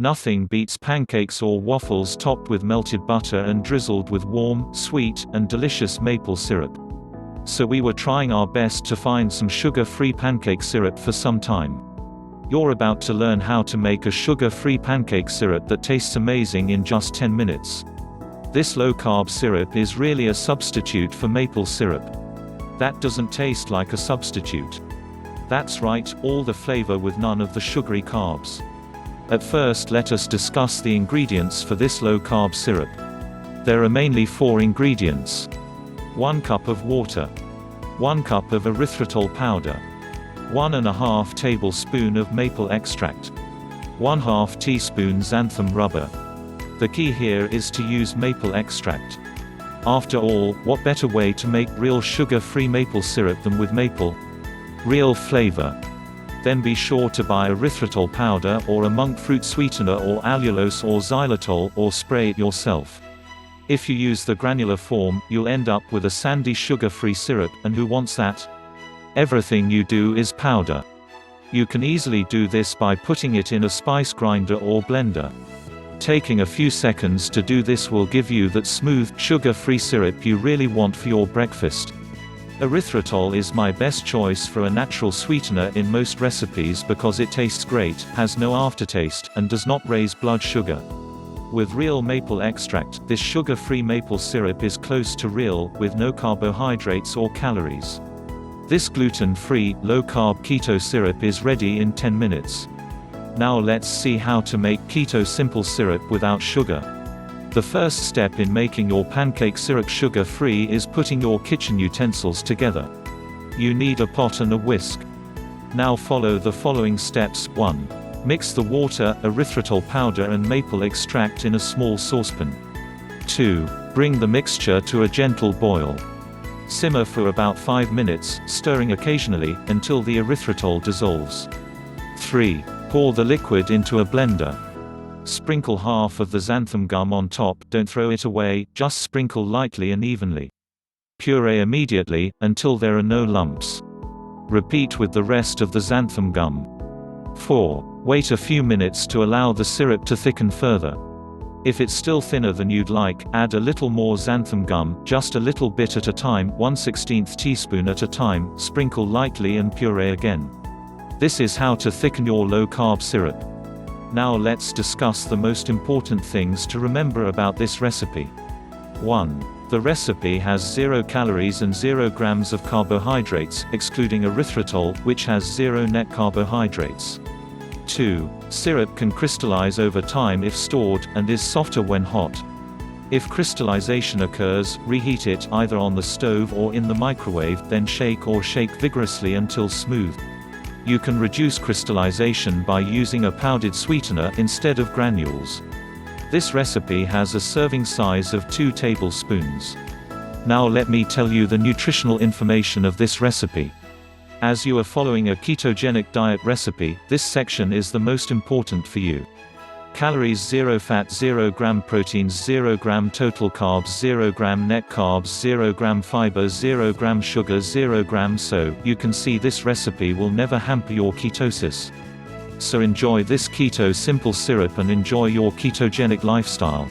Nothing beats pancakes or waffles topped with melted butter and drizzled with warm, sweet, and delicious maple syrup. So we were trying our best to find some sugar-free pancake syrup for some time. You're about to learn how to make a sugar-free pancake syrup that tastes amazing in just 10 minutes. This low-carb syrup is really a substitute for maple syrup. That doesn't taste like a substitute. That's right, all the flavor with none of the sugary carbs. At first, let us discuss the ingredients for this low-carb syrup. There are mainly 4 ingredients. 1 cup of water. 1 cup of erythritol powder. 1½ tablespoon of maple extract. 1/2 teaspoon xanthan rubber. The key here is to use maple extract. After all, what better way to make real sugar-free maple syrup than with maple? Real flavor. Then be sure to buy erythritol powder or a monk fruit sweetener or allulose or xylitol, or spray it yourself. If you use the granular form, you'll end up with a sandy sugar-free syrup, and who wants that? Everything you do is powder. You can easily do this by putting it in a spice grinder or blender. Taking a few seconds to do this will give you that smooth, sugar-free syrup you really want for your breakfast. Erythritol is my best choice for a natural sweetener in most recipes because it tastes great, has no aftertaste, and does not raise blood sugar. With real maple extract, this sugar-free maple syrup is close to real, with no carbohydrates or calories. This gluten-free, low-carb keto syrup is ready in 10 minutes. Now let's see how to make keto simple syrup without sugar. The first step in making your pancake syrup sugar-free is putting your kitchen utensils together. You need a pot and a whisk. Now follow the following steps. 1. Mix the water, erythritol powder and maple extract in a small saucepan. 2. Bring the mixture to a gentle boil. Simmer for about 5 minutes, stirring occasionally, until the erythritol dissolves. 3. Pour the liquid into a blender. Sprinkle half of the xanthan gum on top, don't throw it away, just sprinkle lightly and evenly. Puree immediately, until there are no lumps. Repeat with the rest of the xanthan gum. 4. Wait a few minutes to allow the syrup to thicken further. If it's still thinner than you'd like, add a little more xanthan gum, just a little bit at a time, 1/16 teaspoon at a time, sprinkle lightly and puree again. This is how to thicken your low-carb syrup. Now let's discuss the most important things to remember about this recipe. 1. The recipe has 0 calories and 0 grams of carbohydrates, excluding erythritol, which has 0 net carbohydrates. 2. Syrup can crystallize over time if stored, and is softer when hot. If crystallization occurs, reheat it, either on the stove or in the microwave, then shake vigorously until smooth. You can reduce crystallization by using a powdered sweetener instead of granules. This recipe has a serving size of 2 tablespoons. Now let me tell you the nutritional information of this recipe. As you are following a ketogenic diet recipe, this section is the most important for you. Calories 0 fat 0 gram proteins 0 gram total carbs 0 gram net carbs 0 gram fiber 0 gram sugar 0 gram. So, you can see this recipe will never hamper your ketosis. So enjoy this keto simple syrup and enjoy your ketogenic lifestyle.